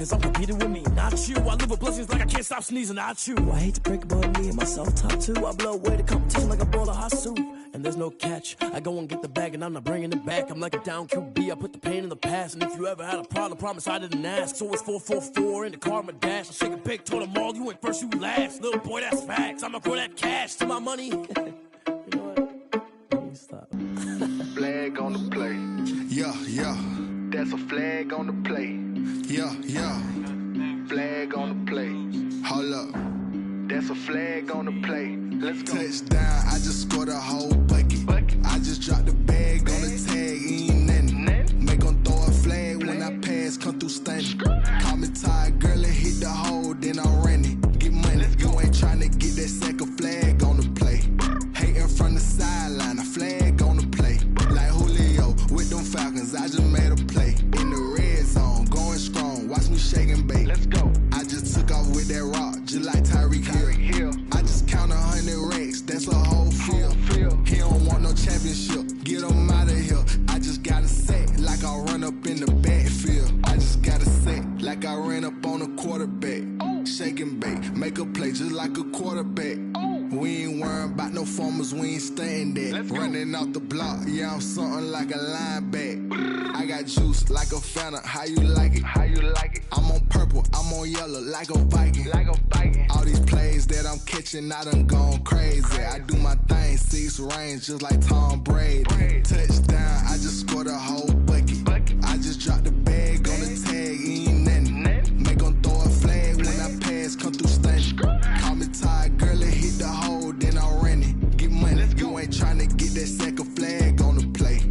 cause I'm competing with me, not you. I live with blessings like I can't stop sneezing, not you. I hate to break it, but me and myself top two. I blow away the competition like a bowl of hot soup. And there's no catch, I go and get the bag and I'm not bringing it back. I'm like a down QB, I put the pain in the past. And if you ever had a problem, promise I didn't ask. So it's 444 in the car, my dash. I shake a big, told them all, you went first, you last. Little boy, that's facts, I'ma grow that cash to my money. You know what? Let me stop. Flag on the play. Yeah, yeah. That's a flag on the play. Yeah, yeah. Flag on the play. Hold up. That's a flag on the play. Let's go. Touchdown, I just scored a whole bucket. I just dropped the bag on the tag, ain't nothing. Make 'em throw a flag when I pass, come through stunning. Call me tired, girl, and hit the hole, then I'm running. Get money, you ain't tryna get that second flag on the play. Hating from the sideline, a flag on the play. Like Julio with them Falcons, I just made a play. In the red zone, going strong, watch me shake and bake. Let's go. I just took off with that rock, just like Tyreek Hill. I just count 100 racks, that's a whole field. He don't want no championship, get him out of here. I just gotta set like I run up in the backfield. I just gotta set like I ran up on a quarterback. Shake and bake, make a play just like a quarterback. We ain't worrying about no formers, we ain't staying there. Running off the block, yeah, I'm something like a linebacker. I got juice like a Fanta, how you like it? How you like it? I'm on purple, I'm on yellow, like a Viking. Like a Viking. All these plays that I'm catching, I done gone crazy. I do my thing, 6 range, just like Tom Brady. Touchdown, I just scored a whole bucket. I just dropped the bag on the tag, ain't nothing. Make 'em throw a flag when I pass, come through stunning. Call me tired, girl, and hit the hole, then I'm running. Get money, you ain't tryna get that second flag on the play.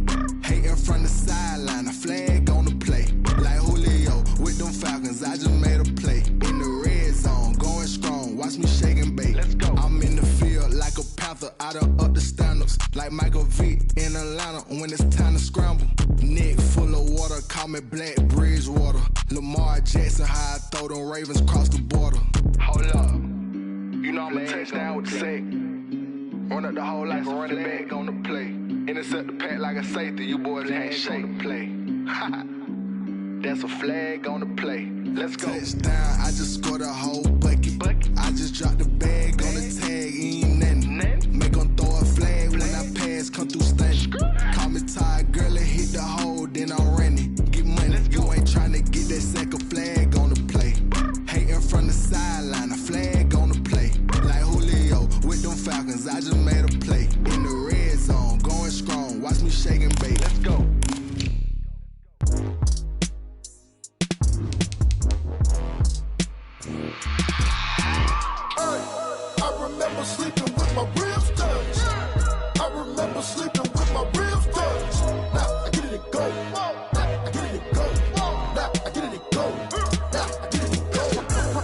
Hating from the sideline, a flag on the play. Like Julio with them Falcons, I just made a play. In the red zone, going strong, watch me shake and bake. Let's go. I'm in the field like a Panther, I done up the standards. Like Michael Vick in Atlanta when it's time to scramble. Neck full of water, call me Black Bridgewater. Lamar Jackson, how I throw them Ravens cross the border. Hold up. You know I'm a touchdown with the sack. Run up the hole like a running back on the play. Intercept the pack like a safety. You boys ain't shake the play. That's a flag on the play. Let's go. Touchdown, I just scored a whole bucket. I just dropped the bag on the tag, ain't nothing. Make 'em throw a flag when I pass, come through stunning. Call me tired, girl, and hit the hole, then I'm running. Get money, you ain't tryna get that second flag on the play. Hating from the sideline, a flag on the play. Like Julio with them Falcons, I just made a play. In the red zone, going strong, watch me shake and bake. Let's go. I remember sleeping with my ribs touched. I remember sleeping with my ribs touched. Now I get it and go. Now I get it and go. Now I get it and go. Now I get it and go.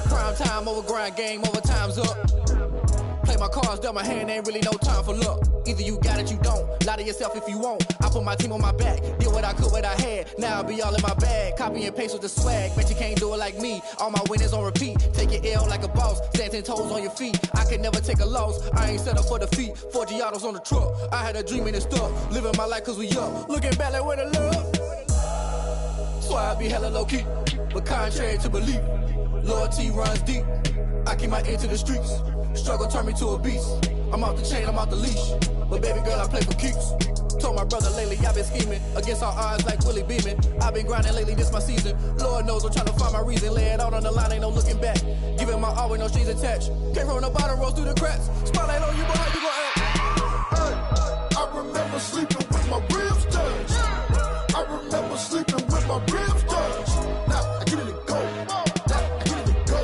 Prime time over grind game, over time's up. Play my cards, dealt my hand, ain't really no time for luck. Either you got it, you don't. Lie to yourself if you won't. I put my team on my back, did what I could, what I had. Now I'll be all in my bag. Copy and paste with the swag. Bet you can't do it like me. All my winners on repeat. Take your L like a boss. Stand 10 toes on your feet. I can never take a loss. I ain't set up for defeat. 4 Giottos on the truck. I had a dream and it's stuck. Living my life cause we up. Looking back like where the love. So I be hella low key. But contrary to belief, loyalty runs deep. I keep my ear to the streets. Struggle turned me to a beast. I'm off the chain, I'm off the leash. But baby girl, I play for keeps. Told my brother lately, I've been scheming against all odds like Willie Beeman. I've been grinding lately, this my season. Lord knows I'm trying to find my reason. Lay it out on the line, ain't no looking back. Giving my all with no strings attached. Came from the bottom, rose through the cracks. Spotlight on you, boy, how you gon' act? I remember sleeping with my ribs touched. I remember sleeping with my ribs touched. Now I get it and go. Now I get it and go.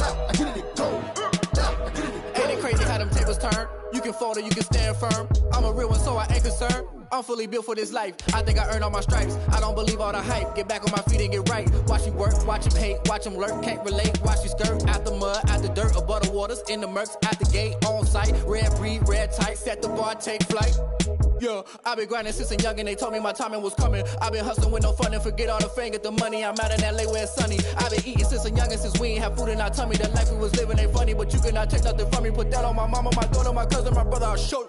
Now I get it and go. Now I get it and go. Ain't it crazy how them tables turn? You can fold or you can stand firm. I'm a real one, so I ain't concerned. I'm fully built for this life. I think I earned all my stripes. I don't believe all the hype. Get back on my feet and get right. Watch you work, watch him hate, watch him lurk. Can't relate, watch you skirt. Out the mud, out the dirt, above the waters, in the murks, at the gate, on site. Red breed, red tight, set the bar, take flight. Yeah, I been grinding since a youngin', they told me my timing was coming. I been hustling with no fun and forget all the fame, get the money. I'm out in LA where it's sunny. I been eating since a youngin', since we ain't have food in our tummy. The life we was living ain't funny, but you cannot take nothing from me. Put that on my mama, my daughter, my cousin, my brother, I'll show you.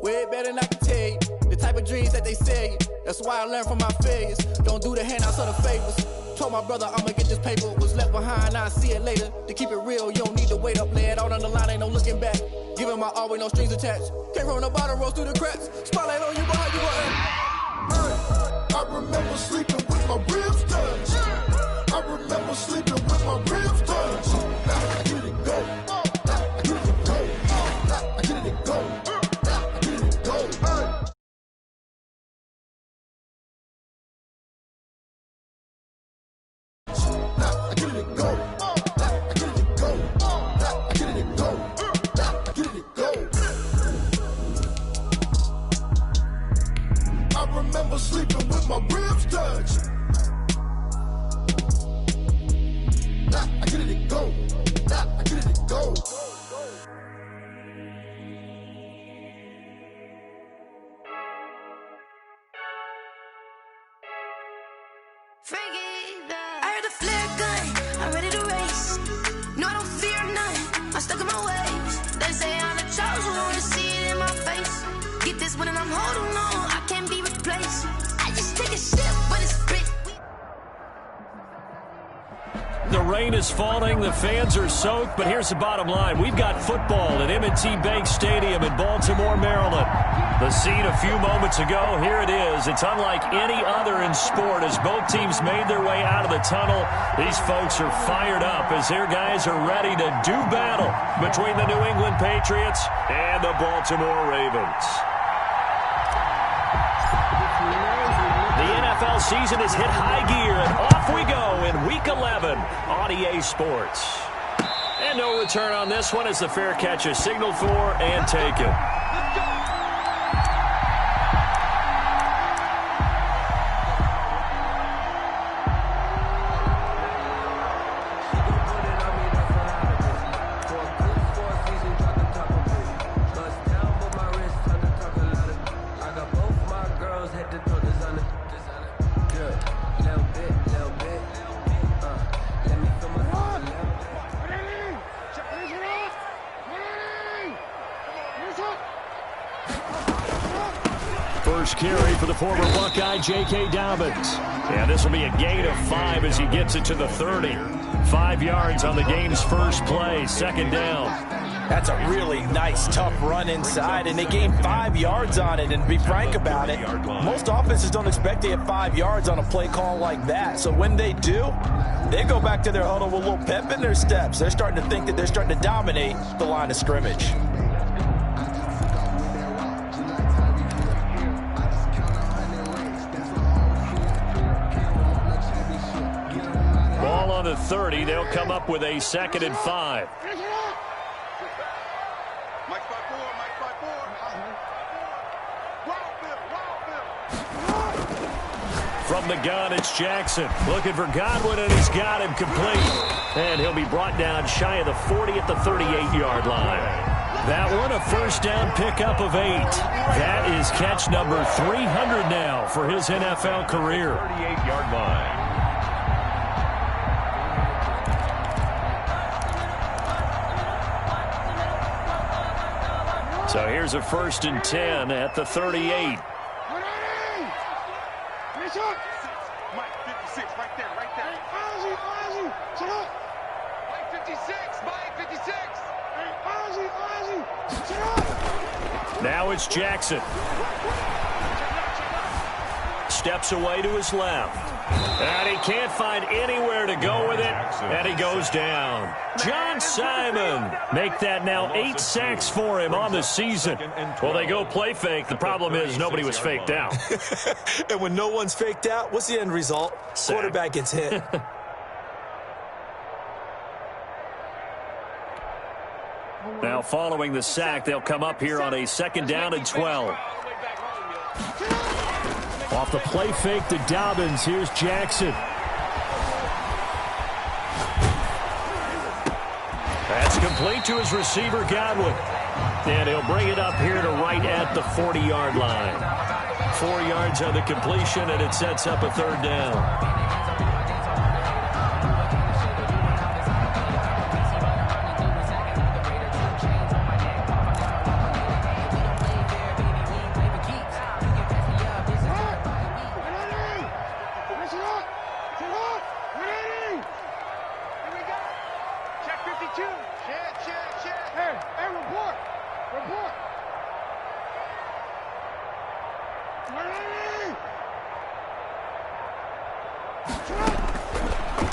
Way better than I can tell you. The type of dreams that they sell you. That's why I learned from my failures. Don't do the handouts or the favors. Told my brother I'ma get this paper, was left behind, I'll see it later. To keep it real, you don't need to wait up, lay it out on the line, ain't no looking back. Giving my all with no strings attached. Came from the bottom, rose through the cracks. Spotlight on you, but how you gonna I remember sleeping with my ribs touched. I remember sleeping with my ribs touched. Now I get it go. Now I get it go. Now I get it go. Now I get it go. Now I get it go. Now I get it go. Now I get it go. Now I get it go. I remember sleeping with my ribs touched. Now I get it go. Now I get it go. I heard the flare gun, I'm ready to race. No, I don't fear none, I'm stuck in my ways. They say I'm the chosen one, see it in my face. Get this one and I'm holding on, I can't be replaced. I just take a sip, but it's big. The rain is falling, the fans are soaked, but here's the bottom line. We've got football at M&T Bank Stadium in Baltimore, Maryland. The scene a few moments ago, here it is. It's unlike any other in sport as both teams made their way out of the tunnel. These folks are fired up as their guys are ready to do battle between the New England Patriots and the Baltimore Ravens. The NFL season has hit high gear, and off we go in Week 11 on EA Sports. And no return on this one as the fair catch is signaled for and taken. First carry for the former Buckeye, J.K. Dobbins. And this will be a gain of 5 as he gets it to the 30. 5 yards on the game's first play, second down. That's a really nice, tough run inside, and they gained 5 yards on it. And to be frank about it, most offenses don't expect to get 5 yards on a play call like that. So when they do, they go back to their huddle with a little pep in their steps. They're starting to think that they're starting to dominate the line of scrimmage. Ball on the 30. They'll come up with a 2nd and 5. From the gun, it's Jackson. Looking for Godwin, and he's got him complete. And he'll be brought down shy of the 40 at the 38-yard line. That one, a first down pickup of 8. That is catch number 300 now for his NFL career. 38-yard line. So here's a 1st and 10 at the 38. Mike, 56, right there, right there. Ozzy, shut up. Mike, 56, Mike, 56. Ozzy, shut up. Now it's Jackson. Steps away to his left. And he can't find anywhere to go with it, and he goes down. John Simon, make that now 8 sacks for him on the season. Well, they go play fake. The problem is nobody was faked out. And when no one's faked out, what's the end result? Sack. Quarterback gets hit. Now following the sack, they'll come up here on a 2nd down and 12. Off the play fake to Dobbins, here's Jackson. That's complete to his receiver, Godwin. And he'll bring it up here to right at the 40-yard line. 4 yards on the completion, and it sets up a 3rd down.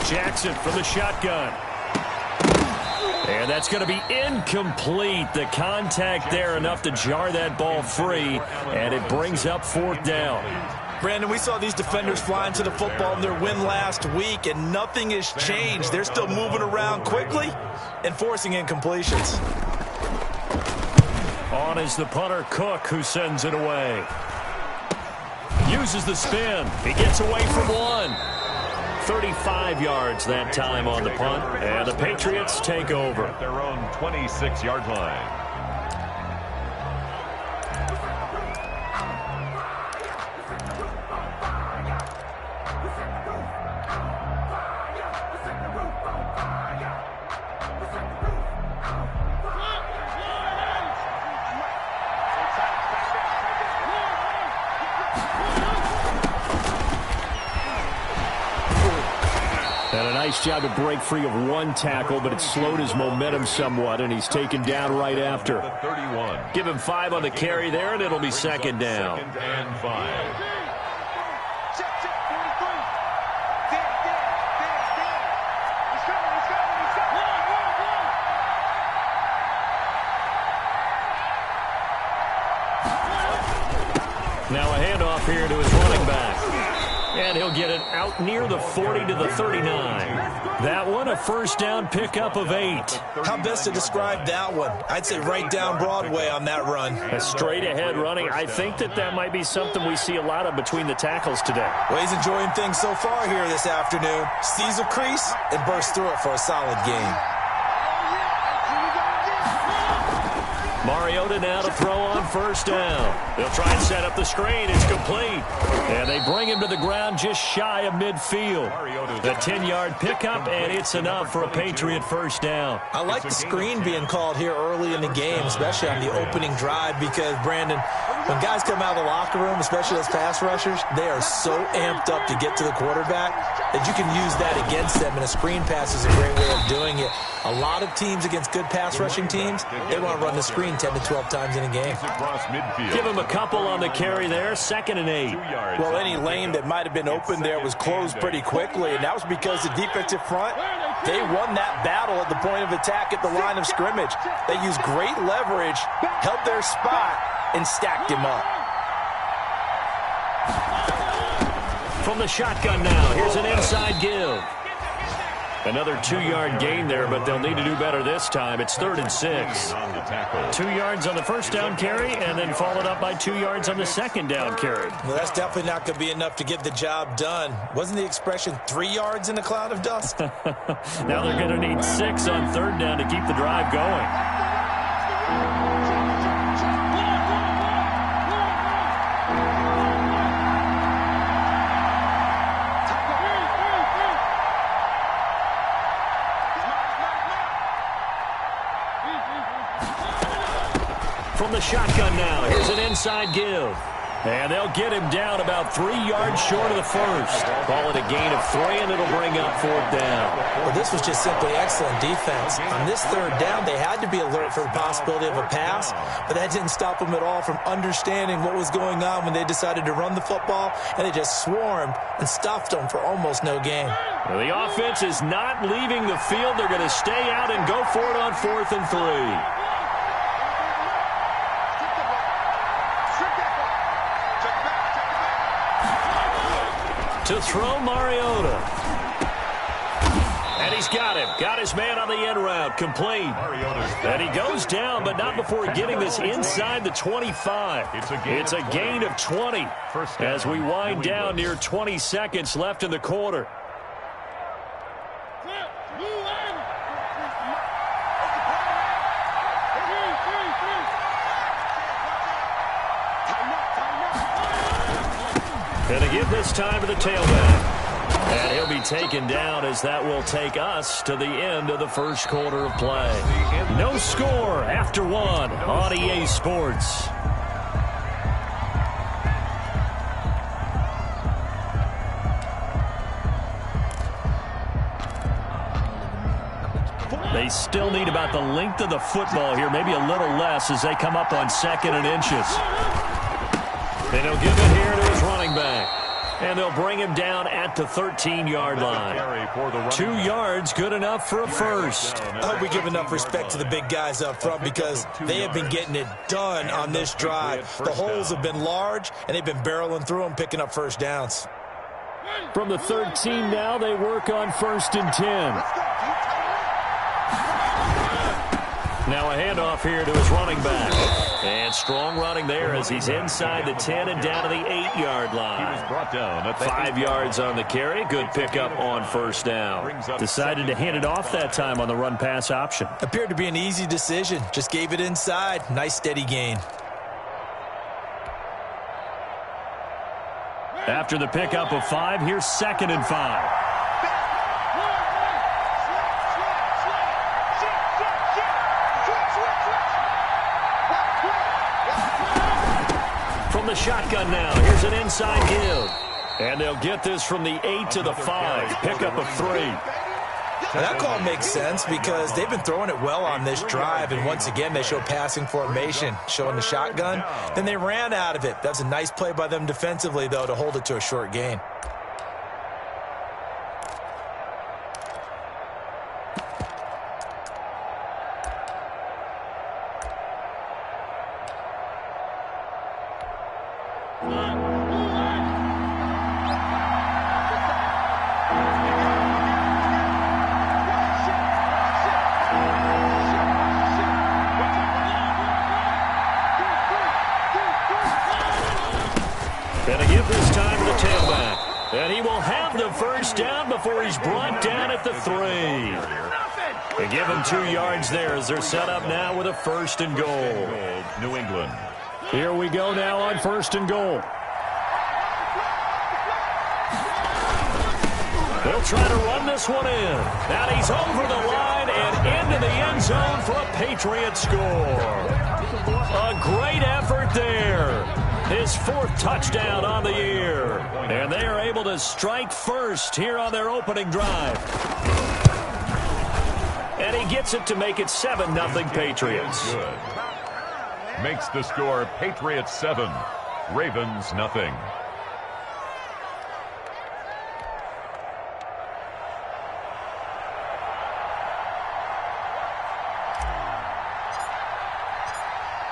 Jackson from the shotgun. And that's going to be incomplete. The contact there enough to jar that ball free, and it brings up 4th down. Brandon, we saw these defenders flying to the football in their win last week, and nothing has changed. They're still moving around quickly and forcing incompletions. On is the punter, Cook, who sends it away. Uses the spin. He gets away from one. 35 yards that time on the punt, and the Patriots take over. At their own 26-yard line. Nice job to break free of one tackle, but it slowed his momentum somewhat, and he's taken down right after. 31. Give him 5 on the carry there, and it'll be 2nd down. 2nd and 5. Now a handoff here to his running back. And he'll get it out near the 40 to the 39. That one, a 1st down pickup of 8. How best to describe that one? I'd say right down Broadway on that run. A straight-ahead running. I think that might be something we see a lot of between the tackles today. Well, he's enjoying things so far here this afternoon. Sees a crease and bursts through it for a solid gain. Mariota now to throw on 1st down. They'll try and set up the screen. It's complete. And they bring him to the ground just shy of midfield. The 10-yard pickup, and it's enough for a Patriot 1st down. I like the screen being called here early in the game, especially on the opening drive, because, Brandon, when guys come out of the locker room, especially those pass rushers, they are so amped up to get to the quarterback that you can use that against them, and a screen pass is a great way of doing it. A lot of teams against good pass rushing teams, they want to run the screen 10 to 12 times in a game. Give him a couple on the carry there, 2nd and 8. Well, any lane that might have been open there was closed pretty quickly, and that was because the defensive front, they won that battle at the point of attack at the line of scrimmage. They used great leverage, held their spot, and stacked him up. From the shotgun now, here's an inside give. Another 2-yard gain there, but they'll need to do better this time. It's 3rd and 6. 2 yards on the 1st down carry, and then followed up by 2 yards on the 2nd down carry. Well, that's definitely not going to be enough to get the job done. Wasn't the expression 3 yards in a cloud of dust? Now they're going to need 6 on 3rd down to keep the drive going. From the shotgun now, here's an inside give. And they'll get him down about 3 yards short of the 1st. Call it a gain of 3, and it'll bring up 4th down. Well, this was just simply excellent defense. On this 3rd down, they had to be alert for the possibility of a pass, but that didn't stop them at all from understanding what was going on when they decided to run the football, and they just swarmed and stuffed them for almost no gain. Well, the offense is not leaving the field. They're going to stay out and go for it on 4th and 3. To throw Mariota. And he's got him. Got his man on the end route. Complete. And he goes down, but not before getting this inside the 25. It's a gain of 20 as we wind down near 20 seconds left in the quarter. And to give this time to the tailback. And he'll be taken down as that will take us to the end of the 1st quarter of play. No score after 1 on EA Sports. They still need about the length of the football here, maybe a little less as they come up on 2nd and inches. And he'll give it here to his running back. And they'll bring him down at the 13-yard line. 2 yards, good enough for a first. I hope we give enough respect to the big guys up front because they have been getting it done on this drive. The holes have been large, and they've been barreling through them, picking up first downs. From the 13 now, they work on 1st and 10. Now a handoff here to his running back. And strong running there as he's inside the 10 and down to the 8-yard line. He was brought down at 5 yards on the carry. Good pickup on first down. Decided to hand it off that time on the run-pass option. Appeared to be an easy decision. Just gave it inside. Nice steady gain. After the pickup of 5, here's 2nd and 5. From the shotgun now, here's an inside give. And they'll get this from the 8 to the 5. Pickup of 3. Now that call makes sense because they've been throwing it well on this drive, and once again they show passing formation, showing the shotgun. Then they ran out of it. That's a nice play by them defensively, though, to hold it to a short gain. And a give this time to the tailback. And he will have the first down before he's brought down at the 3. They give him 2 yards there as they're set up now with a 1st and goal. New England. Here we go now on 1st and goal. They'll try to run this one in. Now he's over the line and into the end zone for a Patriot score. A great effort there. His 4th touchdown on the year. And they are able to strike first here on their opening drive. And he gets it to make it 7-0 Patriots. Good. Makes the score Patriots 7, Ravens nothing.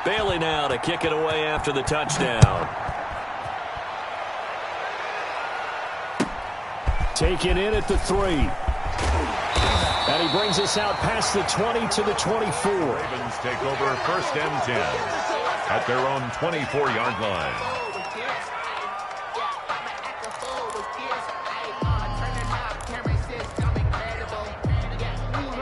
Bailey now to kick it away after the touchdown. Taken in at the 3. And he brings us out past the 20 to the 24. Ravens take over 1st and 10 at their own 24-yard line.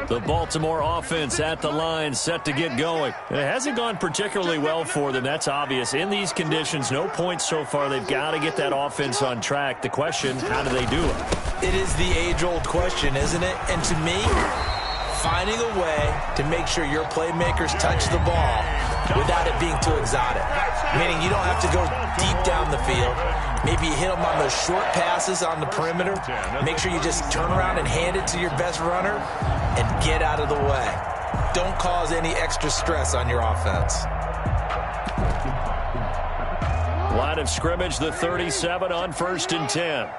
The Baltimore offense at the line, set to get going. It hasn't gone particularly well for them, that's obvious. In these conditions, no points so far. They've got to get that offense on track. The question, how do they do it? It is the age-old question, isn't it? And to me, finding a way to make sure your playmakers touch the ball without it being too exotic. Meaning you don't have to go deep down the field. Maybe you hit them on those short passes on the perimeter. Make sure you just turn around and hand it to your best runner and get out of the way. Don't cause any extra stress on your offense. Line of scrimmage, the 37 on 1st and 10.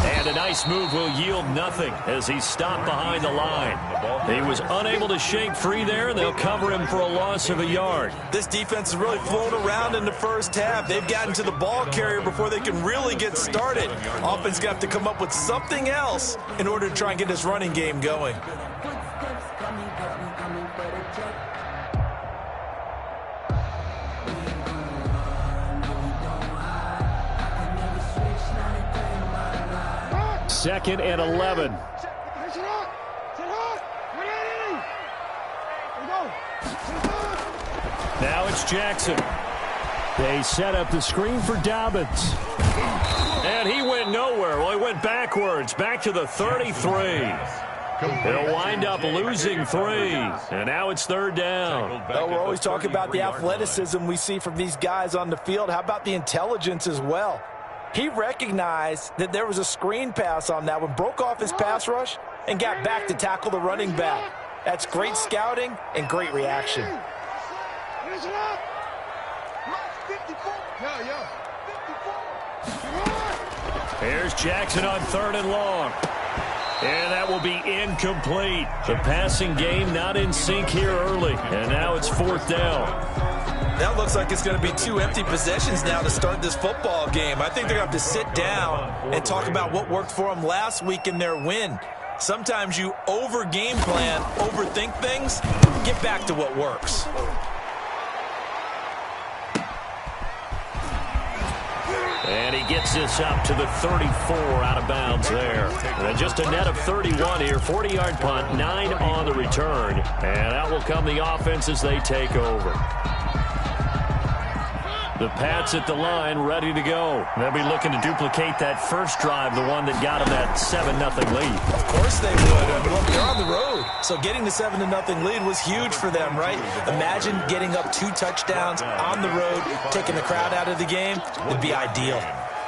And a nice move will yield nothing as he's stopped behind the line. He was unable to shake free there, and they'll cover him for a loss of a yard. This defense has really flown around in the first half. They've gotten to the ball carrier before they can really get started. Offense got to come up with something else in order to try and get this running game going. Second and 11. Now it's Jackson. They set up the screen for Dobbins. And he went nowhere. Well, he went backwards, back to the 33. They'll wind up losing 3, and now it's 3rd down. Well, we're always talking about the athleticism we see from these guys on the field. How about the intelligence as well? He recognized that there was a screen pass on that one, broke off his pass rush, and got back to tackle the running back. That's great scouting and great reaction. Here's Jackson on 3rd and long. And that will be incomplete. The passing game not in sync here early. And now it's 4th down. That looks like it's going to be 2 empty possessions now to start this football game. I think they're going to have to sit down and talk about what worked for them last week in their win. Sometimes you over-game plan, overthink things. Get back to what works. And he gets this up to the 34 out of bounds there. And just a net of 31 here. 40-yard punt, 9 on the return. And out will come the offense as they take over. The Pats at the line, ready to go. They'll be looking to duplicate that first drive, the one that got them that 7-0 lead. Of course they would. Look, they're on the road. So getting the 7-0 lead was huge for them, right? Imagine getting up 2 touchdowns on the road, taking the crowd out of the game. Would be ideal.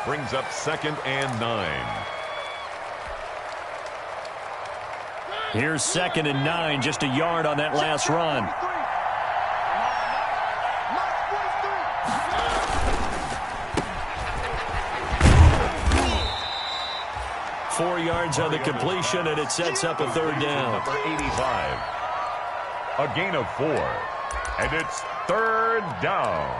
Brings up 2nd and 9. Here's 2nd and 9, just a yard on that last run. Four yards on the completion, and it sets up a 3rd down. Number 85. A gain of 4. And it's 3rd down.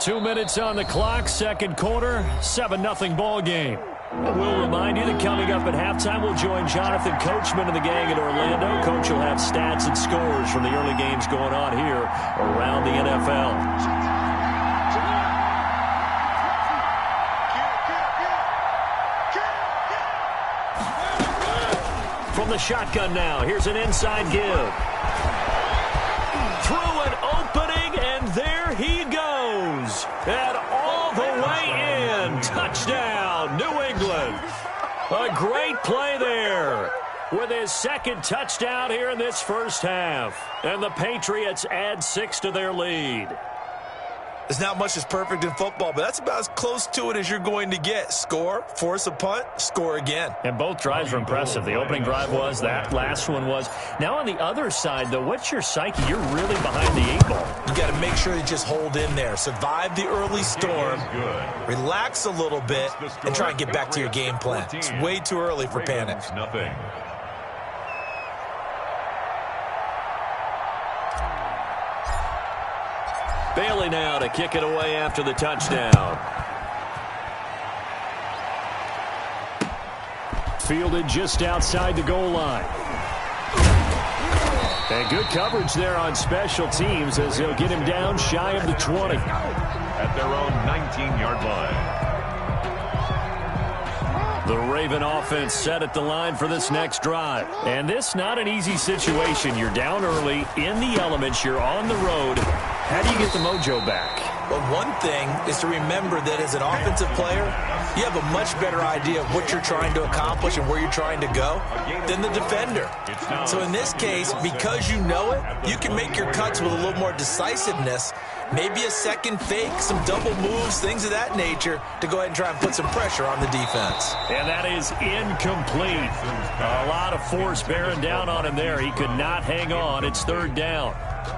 2 minutes on the clock, 2nd quarter, 7-0 ball game. We'll remind you that coming up at halftime, we'll join Jonathan Coachman and the gang in Orlando. Coach will have stats and scores from the early games going on here around the NFL. From the shotgun now, here's an inside give. Through an opening, and there he goes. And all the way in. Touchdown, New England. A great play there with his 2nd touchdown here in this first half. And the Patriots add 6 to their lead. There's not much that's perfect in football, but that's about as close to it as you're going to get. Score, force a punt, score again. And both drives were impressive. The opening drive was, that last one was. Now on the other side, though, what's your psyche? You're really behind the 8 ball. You got to make sure you just hold in there. Survive the early storm, relax a little bit, and try and get back to your game plan. It's way too early for panic. Nothing. Bailey now to kick it away after the touchdown. Fielded just outside the goal line. And good coverage there on special teams as they'll get him down shy of the 20. At their own 19-yard line. The Raven offense set at the line for this next drive. And this not an easy situation. You're down early, in the elements, you're on the road. How do you get the mojo back? Well, one thing is to remember that as an offensive player, you have a much better idea of what you're trying to accomplish and where you're trying to go than the defender. So in this case, because you know it, you can make your cuts with a little more decisiveness, maybe a second fake, some double moves, things of that nature, to go ahead and try and put some pressure on the defense. And that is incomplete. A lot of force bearing down on him there. He could not hang on. It's 3rd down.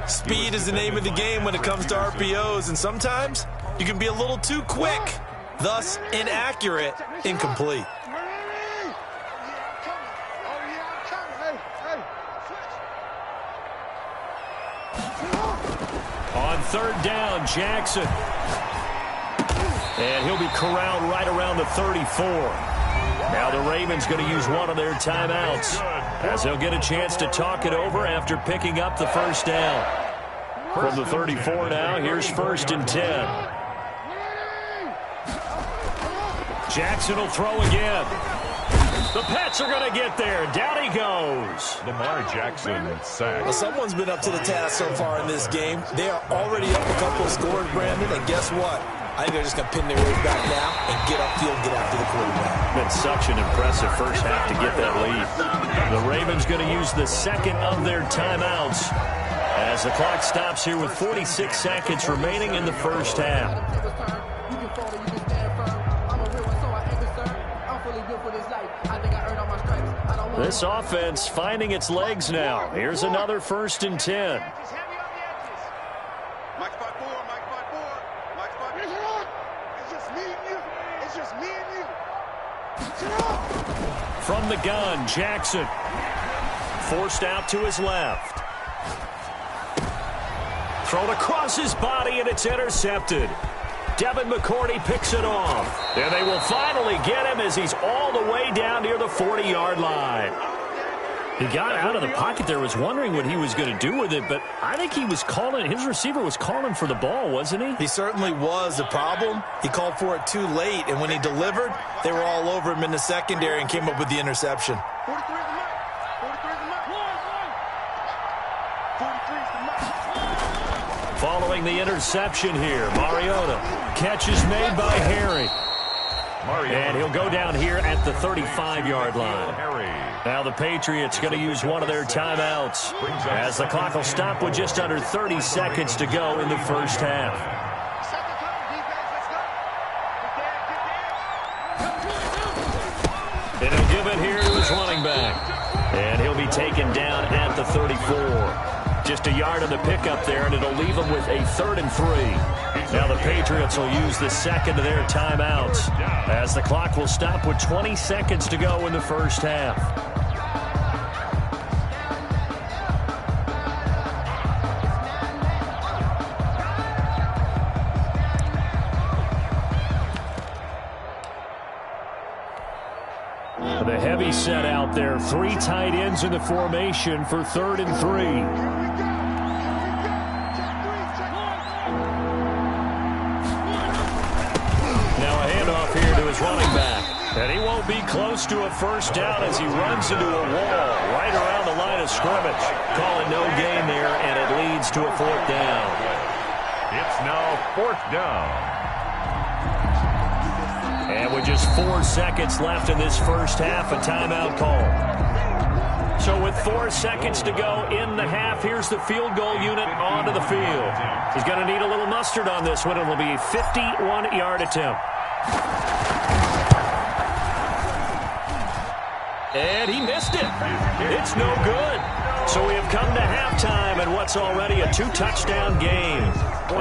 Speed is the name of the game when it comes to RPOs, and sometimes you can be a little too quick, thus inaccurate, incomplete. On 3rd down, Jackson. And he'll be corralled right around the 34. Now the Ravens going to use one of their timeouts as they'll get a chance to talk it over after picking up the first down. From the 34 now, here's 1st and 10. Jackson will throw again. The Pats are going to get there. Down he goes. Lamar Jackson sacked. Well, someone's been up to the task so far in this game. They are already up a couple of scores, Brandon, and guess what? I think they're just going to pin their ears back now and get upfield, get after the quarterback. Been such an impressive first half to get that lead. The Ravens going to use the second of their timeouts as the clock stops here with 46 seconds remaining in the first half. This offense finding its legs now. Here's another 1st and 10. From the gun, Jackson. Forced out to his left. Thrown across his body, and it's intercepted. Devin McCourty picks it off. And they will finally get him as he's all the way down near the 40-yard line. He got out of the pocket there, was wondering what he was going to do with it, but I think he was calling, his receiver was calling for the ball, wasn't he? He certainly was. The problem, he called for it too late, and when he delivered, they were all over him in the secondary and came up with the interception. Following the interception here, Mariota. Catch is made by Harry. And he'll go down here at the 35-yard line. Now the Patriots going to use one of their timeouts as the clock will stop with just under 30 seconds to go in the first half. And he'll give it here to his running back. And he'll be taken down at the 34. Just a yard on the pickup there, and it'll leave them with a 3rd and 3. Now the Patriots will use the second of their timeouts as the clock will stop with 20 seconds to go in the first half. The heavy set out there. 3 tight ends in the formation for 3rd and 3. Running back, and he won't be close to a first down as he runs into a wall right around the line of scrimmage. Calling no gain there, and it leads to a 4th down. It's now 4th down. And with just 4 seconds left in this first half, a timeout call. So with 4 seconds to go in the half, here's the field goal unit onto the field. He's going to need a little mustard on this one. It will be a 51-yard attempt. And he missed it. It's no good. So we have come to halftime in what's already a 2-touchdown game.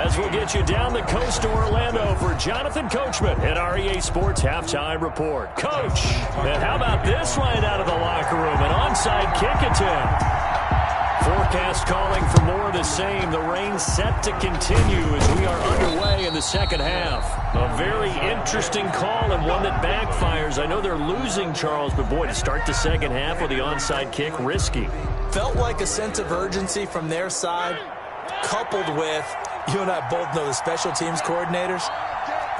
As we'll get you down the coast to Orlando for Jonathan Coachman at our EA Sports Halftime Report. Coach, and how about this right out of the locker room? An onside kick attempt. Forecast calling for more of the same. The rain set to continue as we are underway in the second half. A very interesting call and one that backfires. I know they're losing, Charles, but boy, to start the second half with the onside kick, risky. Felt like a sense of urgency from their side, coupled with, you and I both know the special teams coordinators,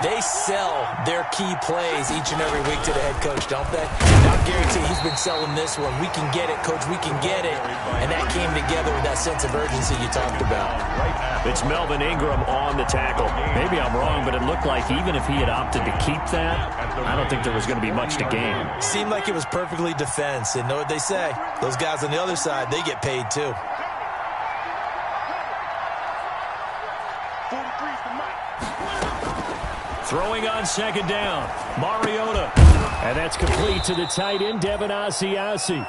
they sell their key plays each and every week to the head coach, don't they? I guarantee he's been selling this one. We can get it, coach, we can get it. And that came together with that sense of urgency you talked about. It's Melvin Ingram on the tackle. Maybe I'm wrong, but it looked like even if he had opted to keep that, I don't think there was going to be much to gain. Seemed like it was perfectly defense. And know what they say? Those guys on the other side, they get paid too. Throwing on second down, Mariota. And that's complete to the tight end, Devin Asiasi.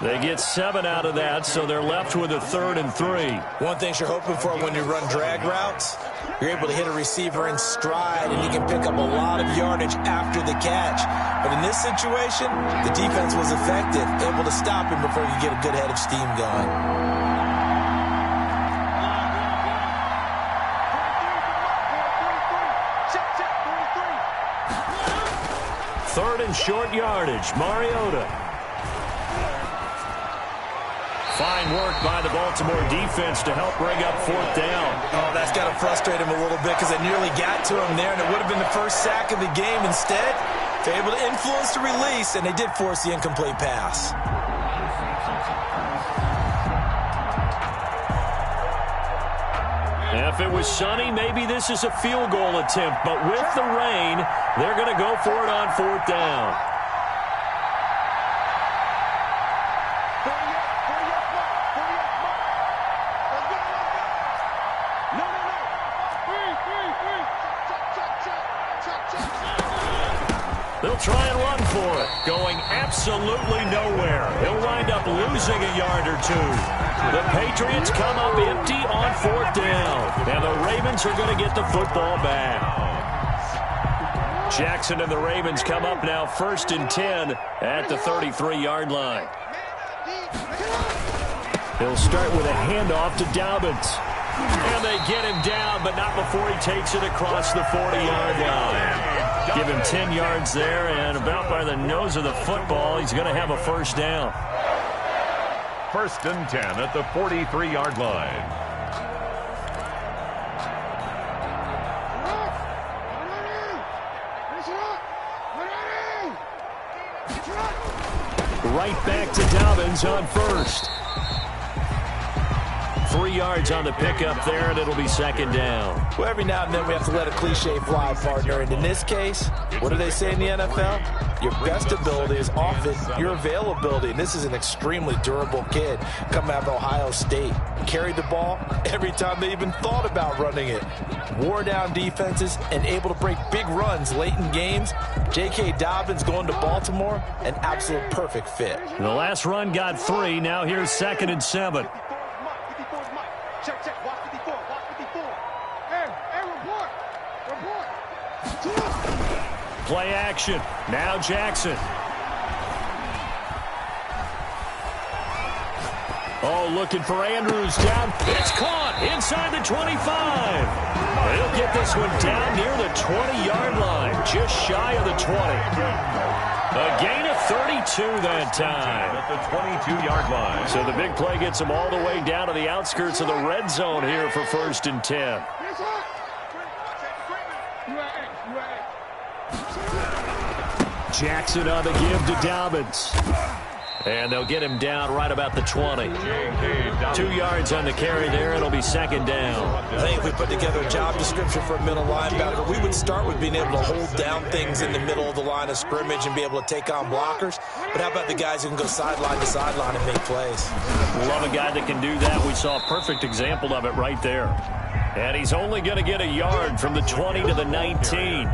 They get 7 out of that, so they're left with a 3rd and 3. One thing you're hoping for when you run drag routes, you're able to hit a receiver in stride, and he can pick up a lot of yardage after the catch. But in this situation, the defense was effective, able to stop him before he could get a good head of steam going. Third and short yardage, Mariota. Fine work by the Baltimore defense to help bring up 4th down. Oh, that's got to frustrate him a little bit because they nearly got to him there, and it would have been the first sack of the game. Instead, they're able to influence the release, and they did force the incomplete pass. If it was sunny, maybe this is a field goal attempt. But with the rain, they're going to go for it on 4th down. They'll try and run for it. Going absolutely nowhere. He'll wind up losing a yard or two. The Patriots come up empty on 4th down. And the Ravens are going to get the football back. Jackson and the Ravens come up now 1st and 10 at the 33-yard line. He'll start with a handoff to Dobbins. And they get him down, but not before he takes it across the 40-yard line. Give him 10 yards there, and about by the nose of the football, he's going to have a 1st down. 1st and 10 at the 43-yard line. Right back to Dobbins on 1st. 3 yards on the pickup there, and it'll be 2nd down. Well, every now and then we have to let a cliche fly, partner. And in this case, what do they say in the NFL? Your best ability is often your availability. And this is an extremely durable kid coming out of Ohio State. Carried the ball every time they even thought about running it. Wore down defenses and able to break big runs late in games. J.K. Dobbins going to Baltimore, an absolute perfect fit. The last run got 3. Now here's 2nd and 7. Check, watch 54, watch 54. Hey, report. Play action. Now Jackson. Oh, looking for Andrews down. It's caught inside the 25. He'll get this one down near the 20-yard line, just shy of the 20. A gain of 32 that time. At the 22-yard line. So the big play gets him all the way down to the outskirts of the red zone here for 1st and 10. Jackson on the give to Dobbins. And they'll get him down right about the 20. 2 yards on the carry there. It'll be 2nd down. I think if we put together a job description for a middle linebacker, we would start with being able to hold down things in the middle of the line of scrimmage and be able to take on blockers. But how about the guys who can go sideline to sideline and make plays? Love a guy that can do that. We saw a perfect example of it right there. And he's only going to get a yard from the 20 to the 19.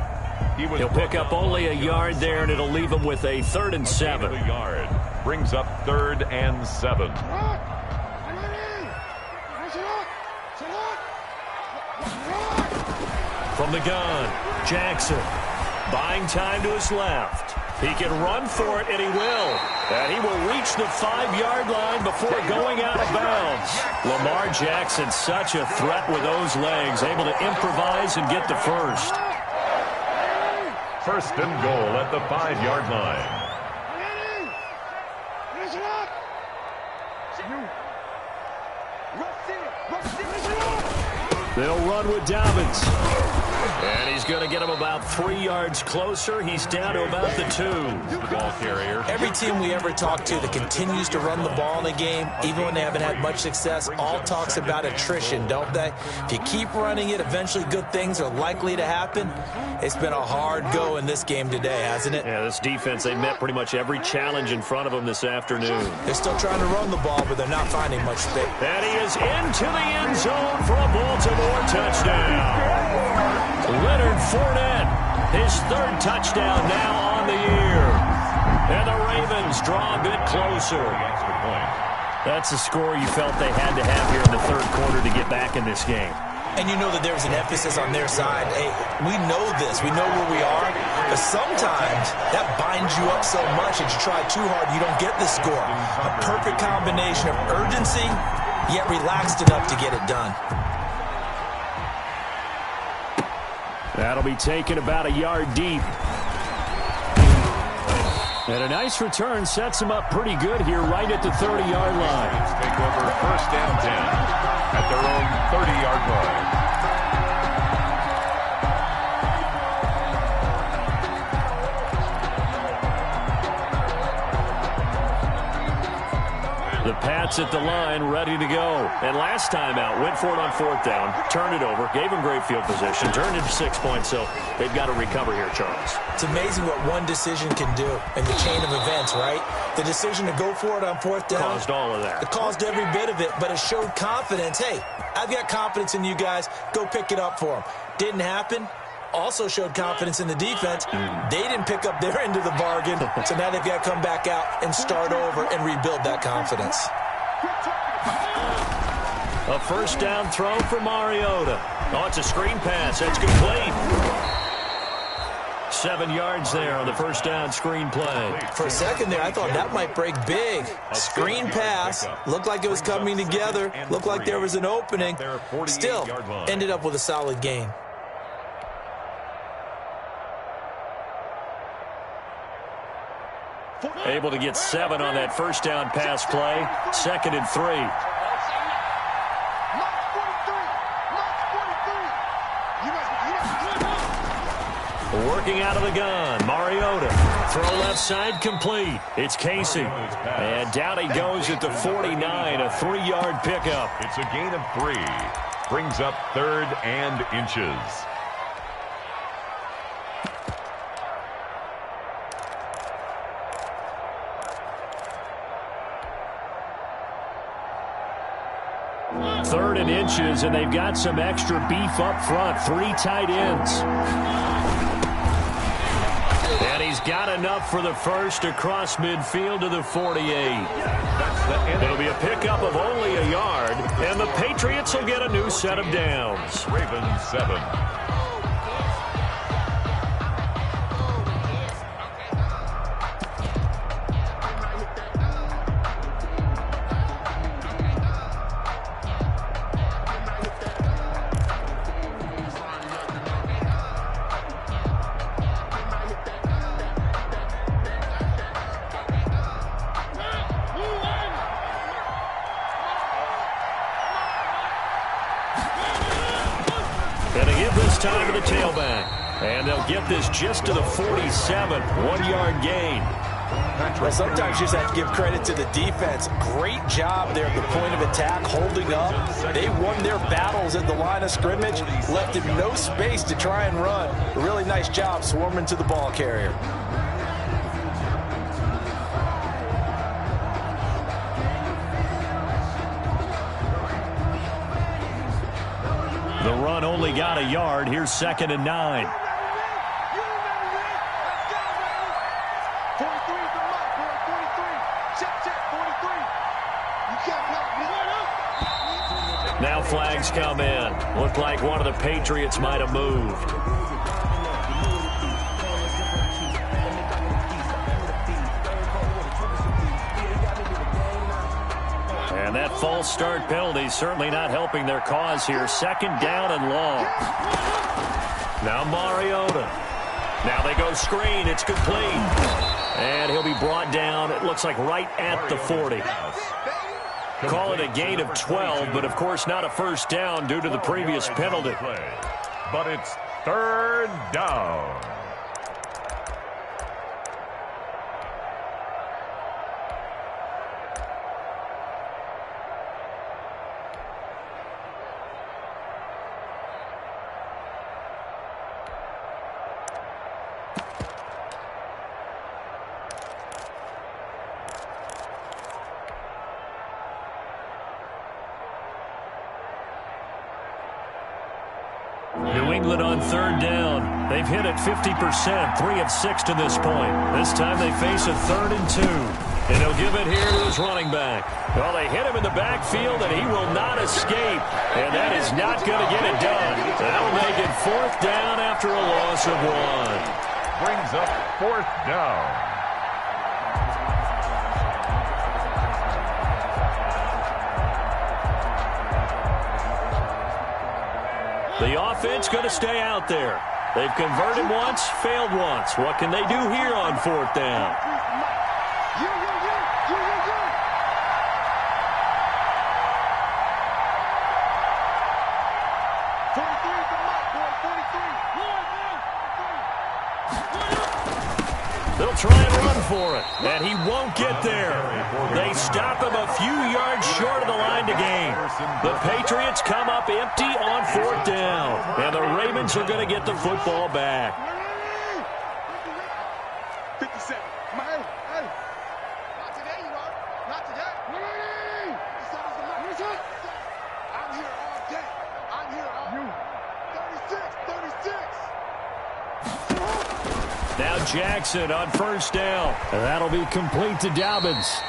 He'll pick up only a yard there, and it'll leave him with a 3rd and 7. Brings up 3rd and 7. From the gun, Jackson buying time to his left. He can run for it, and he will. And he will reach the 5-yard line before going out of bounds. Lamar Jackson, such a threat with those legs, able to improvise and get the 1st. 1st and goal at the 5-yard line. They'll run with Dobbins. And he's going to get him about 3 yards closer. He's down to about the 2. Ball carrier. Every team we ever talk to that continues to run the ball in a game, even when they haven't had much success, all talks about attrition, don't they? If you keep running it, eventually good things are likely to happen. It's been a hard go in this game today, hasn't it? Yeah, this defense, they met pretty much every challenge in front of them this afternoon. They're still trying to run the ball, but they're not finding much space. And he is into the end zone for a Baltimore touchdown. Leonard Fournette, his 3rd touchdown now on the year. And the Ravens draw a bit closer. That's the score you felt they had to have here in the 3rd quarter to get back in this game. And you know that there was an emphasis on their side. Hey, we know this. We know where we are. But sometimes that binds you up so much that you try too hard, you don't get the score. A perfect combination of urgency, yet relaxed enough to get it done. That'll be taken about a yard deep. And a nice return sets him up pretty good here right at the 30-yard line. Take over 1st and 10 at their own 30-yard line. The Pats Shots at the line, ready to go. And last time out, went for it on fourth down, turned it over, gave him great field position, turned it to 6 points, so they've got to recover here, Charles. It's amazing what one decision can do in the chain of events, right? The decision to go for it on fourth down. Caused all of that. It caused every bit of it, but it showed confidence. Hey, I've got confidence in you guys. Go pick it up for them. Didn't happen. Also showed confidence in the defense. They didn't pick up their end of the bargain, so now they've got to come back out and start over and rebuild that confidence. A first down throw for Mariota. Oh, it's a screen pass. That's complete. 7 yards there on the first down screen play. For a second there, I thought that might break big. Screen pass. Looked like it was coming together. Looked like there was an opening. Still, ended up with a solid gain. Able to get 7 on that first down pass play. 2nd and 3. Working out of the gun. Mariota. Throw left side complete. It's Casey. And down he goes at the 49. A 3-yard pickup. It's a gain of 3. Brings up 3rd and inches. Third and inches, and they've got some extra beef up front. 3 tight ends. And he's got enough for the first across midfield to the 48. It'll be a pickup of only a yard, and the Patriots will get a new set of downs. Ravens 7. Time to the tailback. And they'll get this just to the 47. 1-yard gain. Well, sometimes you just have to give credit to the defense. Great job there at the point of attack, holding up. They won their battles at the line of scrimmage, left him no space to try and run. A really nice job swarming to the ball carrier. The run only got a yard. Here's 2nd and 9. Now flags come in. Looked like one of the Patriots might have moved. And that false start penalty certainly not helping their cause here. 2nd down and long. Now Mariota. Now they go screen. It's complete. And he'll be brought down, it looks like, right at the 40. Call it a gain of 12, but of course not a first down due to the previous penalty. But it's 3rd down. New England on 3rd down. They've hit it 50%, 3 of 6 to this point. This time they face a 3rd and 2. And he'll give it here to his running back. Well, they hit him in the backfield, and he will not escape. And that is not going to get it done. That'll make it 4th down after a loss of 1. Brings up 4th down. The offense going to stay out there. They've converted once, failed once. What can they do here on 4th down? They'll try and run for it, and he won't get there. They stop him a few yards short of the line to gain. The Patriots come up empty on 4th down, and the Ravens are going to get the football back. 57. Hey. Not today, you are. Not today. I'm here all day. I'm here all 36. Now Jackson on 1st down. And that'll be complete to Dobbins.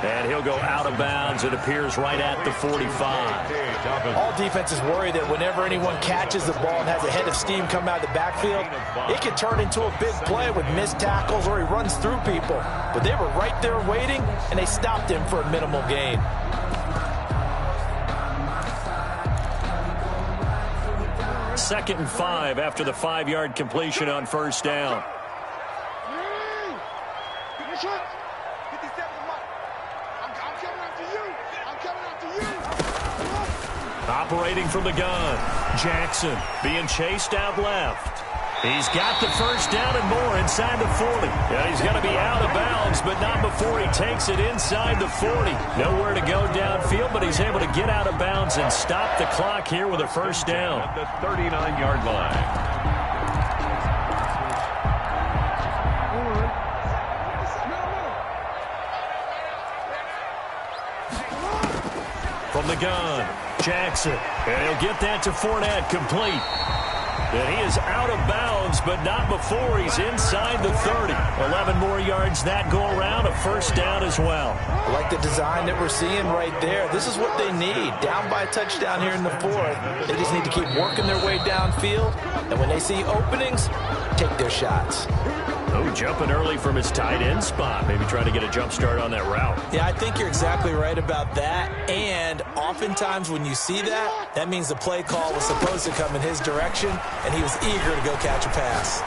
And he'll go out of bounds. It appears right at the 45. All defenses worry that whenever anyone catches the ball and has a head of steam come out of the backfield, it could turn into a big play with missed tackles or he runs through people. But they were right there waiting, and they stopped him for a minimal gain. Second and 5 after the 5-yard completion on 1st down. Operating from the gun. Jackson being chased out left. He's got the 1st down and more inside the 40. Yeah, he's going to be out of bounds, but not before he takes it inside the 40. Nowhere to go downfield, but he's able to get out of bounds and stop the clock here with a 1st down. At the 39-yard line. From the gun, Jackson, and he'll get that to Fournette, complete. And he is out of bounds, but not before he's inside the 30. 11 more yards that go around, a 1st down as well. I like the design that we're seeing right there. This is what they need. Down by a touchdown here in the 4th. They just need to keep working their way downfield. And when they see openings, take their shots. Oh, jumping early from his tight end spot. Maybe trying to get a jump start on that route. Yeah, I think you're exactly right about that. And oftentimes when you see that, that means the play call was supposed to come in his direction, and he was eager to go catch a pass.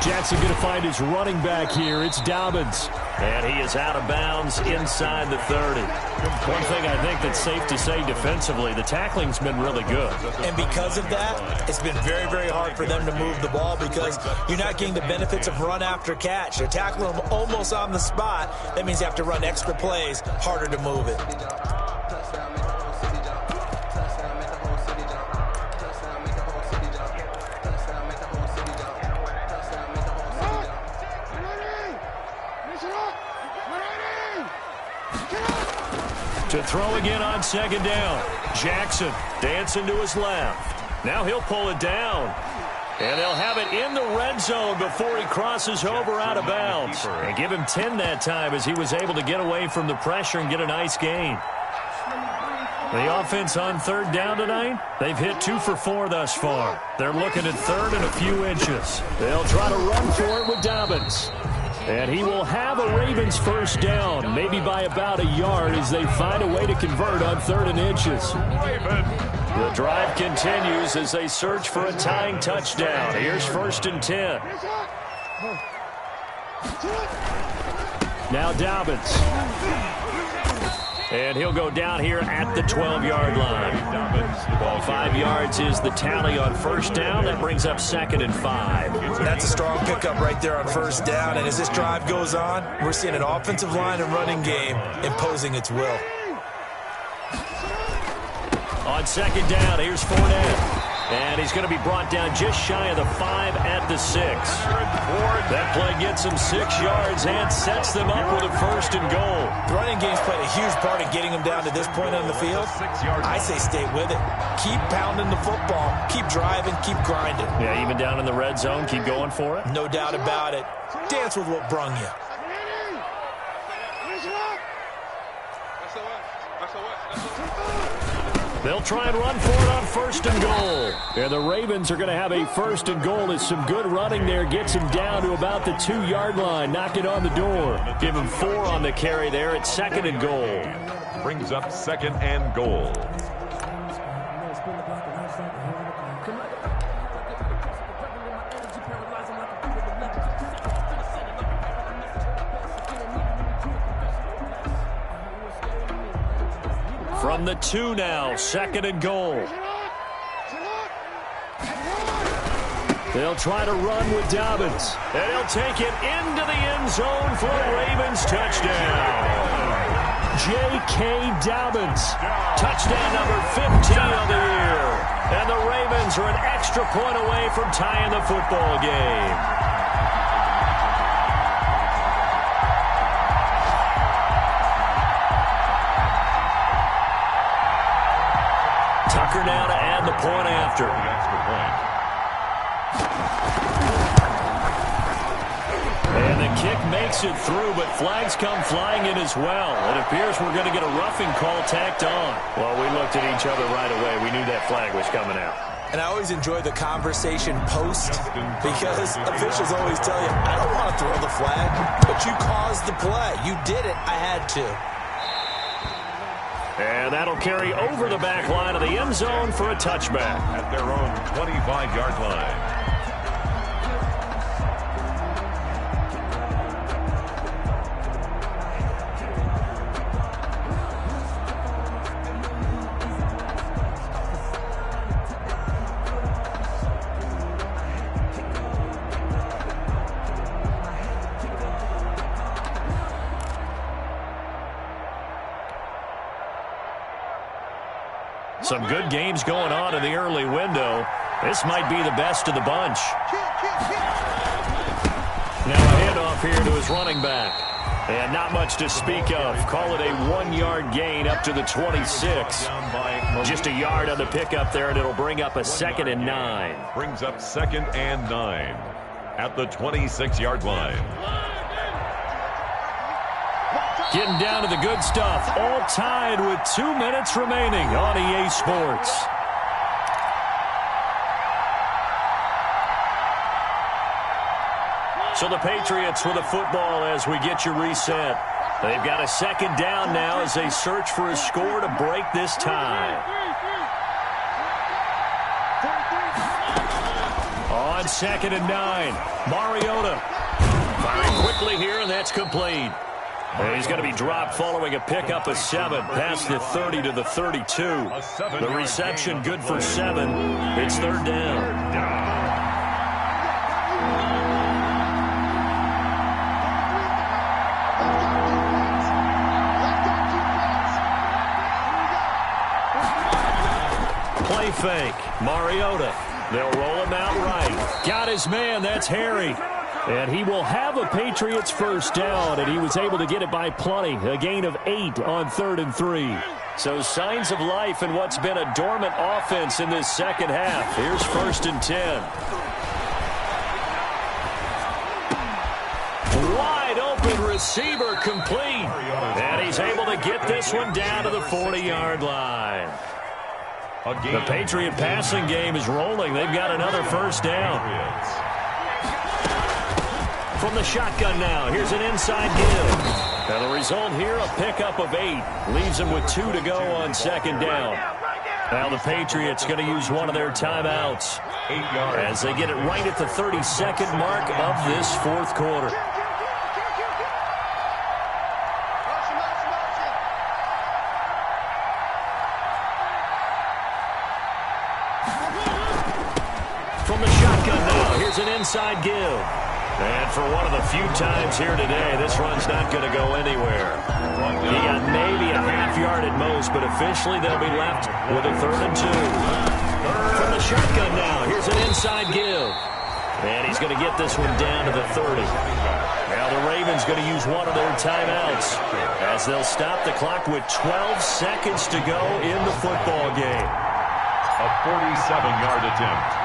Jackson going to find his running back here. It's Dobbins. And he is out of bounds inside the 30. One thing I think that's safe to say defensively, the tackling's been really good. And because of that, it's been very, very hard for them to move the ball because you're not getting the benefits of run after catch. They're tackling them almost on the spot. That means you have to run extra plays, harder to move it. To throw again on 2nd down. Jackson dancing to his left. Now he'll pull it down. And they'll have it in the red zone before he crosses over out of bounds. And give him 10 that time as he was able to get away from the pressure and get a nice gain. The offense on 3rd down tonight, they've hit 2 for 4 thus far. They're looking at 3rd and a few inches. They'll try to run for it with Dobbins. And he will have a Ravens 1st down, maybe by about a yard as they find a way to convert on 3rd and inches. The drive continues as they search for a tying touchdown. Here's 1st and 10. Now Dobbins. And he'll go down here at the 12-yard line. 5 yards is the tally on 1st down. That brings up 2nd and 5. That's a strong pickup right there on 1st down. And as this drive goes on, we're seeing an offensive line and running game imposing its will. On 2nd down, here's Fournette. And he's going to be brought down just shy of the 5 at the 6. That play gets him 6 yards and sets them up with a 1st and goal. The running game's played a huge part in getting him down to this point on the field. I say stay with it. Keep pounding the football. Keep driving. Keep grinding. Yeah, even down in the red zone, keep going for it. No doubt about it. Dance with what brung you. They'll try and run for it on 1st and goal. And the Ravens are going to have a 1st and goal as some good running there gets him down to about the 2-yard line. Knock it on the door. Give him 4 on the carry there at 2nd and goal. Brings up 2nd and goal. From the 2 now, 2nd and goal. They'll try to run with Dobbins. And he'll take it into the end zone for a Ravens touchdown. J.K. Dobbins, touchdown number 15 of the year. And the Ravens are an extra point away from tying the football game. Tucker now to add the point after. And the kick makes it through, but flags come flying in as well. It appears we're going to get a roughing call tacked on. Well, we looked at each other right away. We knew that flag was coming out. And I always enjoy the conversation post because officials always tell you, I don't want to throw the flag, but you caused the play. You did it. I had to. And that'll carry over the back line of the end zone for a touchback. At their own 25-yard line. Some good games going on in the early window. This might be the best of the bunch. Now a handoff here to his running back. And not much to speak of. Call it a 1-yard gain up to the 26. Just a yard on the pickup there, and it'll bring up a 2nd and 9. Brings up 2nd and 9 at the 26-yard line. Getting down to the good stuff. All tied with 2 minutes remaining on EA Sports. So the Patriots with the football as we get you reset. They've got a 2nd down now as they search for a score to break this tie. On 2nd and 9, Mariota firing quickly here, and that's complete. And he's going to be dropped following a pickup of 7 past the 30 to the 32. The reception good for 7. It's 3rd down. Play fake. Mariota. They'll roll him out right. Got his man. That's Harry. And he will have a Patriots 1st down, and he was able to get it by plenty. A gain of 8 on 3rd and 3. So signs of life in what's been a dormant offense in this second half. Here's 1st and 10. Wide open receiver complete. And he's able to get this one down to the 40-yard line. The Patriot passing game is rolling. They've got another 1st down. From the shotgun now, here's an inside give. And the result here, a pickup of 8. Leaves them with 2 to go on 2nd down. Now the Patriots going to use one of their timeouts as they get it right at the 32nd mark of this 4th quarter. From the shotgun now, here's an inside give. And for one of the few times here today, this run's not going to go anywhere. He got maybe a half yard at most, but officially they'll be left with a 3rd and 2. From the shotgun now, here's an inside give. And he's going to get this one down to the 30. Now the Ravens going to use one of their timeouts as they'll stop the clock with 12 seconds to go in the football game. A 47-yard attempt.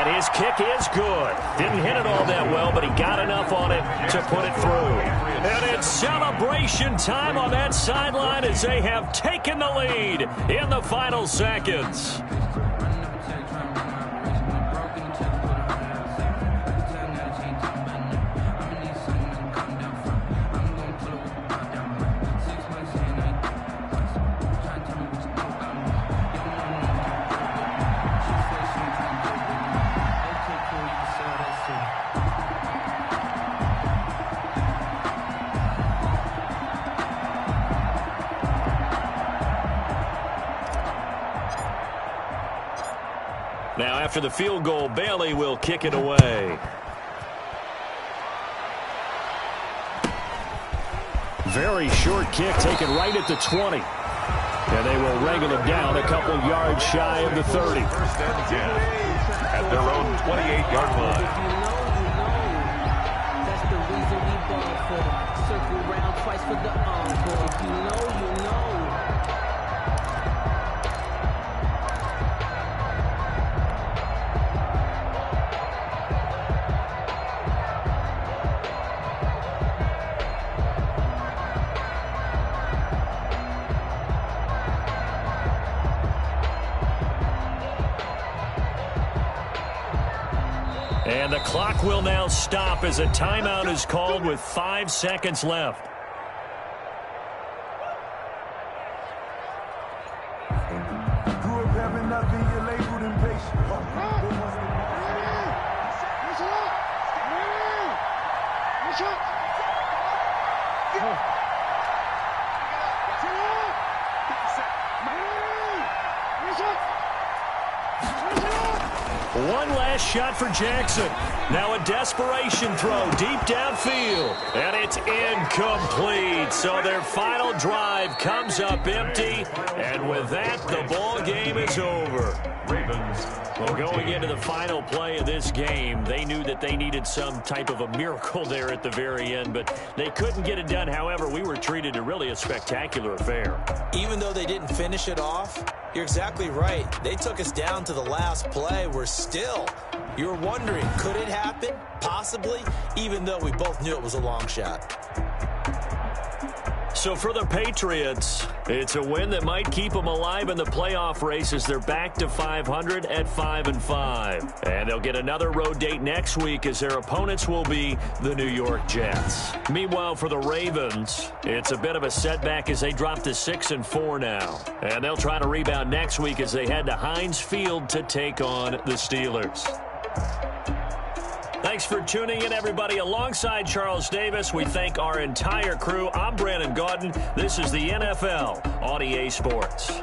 His kick is good. Didn't hit it all that well, but he got enough on it to put it through. And it's celebration time on that sideline as they have taken the lead in the final seconds. Now, after the field goal, Bailey will kick it away. Very short kick taken right at the 20. And they will wrangle it down a couple yards shy of the 30. First and 10 at their own 28-yard line. That's the reason we ball for. Circle round twice for the encore. If you know, you know. And the clock will now stop as a timeout is called with 5 seconds left. Grew up having nothing, you're labeled impatient. One last shot for Jackson. Now a desperation throw deep downfield. And it's incomplete. So their final drive comes up empty. And with that, the ball game is over. Ravens. Well, going into the final play of this game, they knew that they needed some type of a miracle there at the very end, but they couldn't get it done. However, we were treated to really a spectacular affair. Even though they didn't finish it off, you're exactly right. They took us down to the last play. We're still. You were wondering, could it happen? Possibly, even though we both knew it was a long shot. So for the Patriots, it's a win that might keep them alive in the playoff race as they're back to 500 at 5-5. And they'll get another road date next week as their opponents will be the New York Jets. Meanwhile, for the Ravens, it's a bit of a setback as they drop to 6-4 now. And they'll try to rebound next week as they head to Heinz Field to take on the Steelers. Thanks for tuning in, everybody. Alongside Charles Davis, we thank our entire crew. I'm Brandon Gaudin. This is the NFL on EA Sports.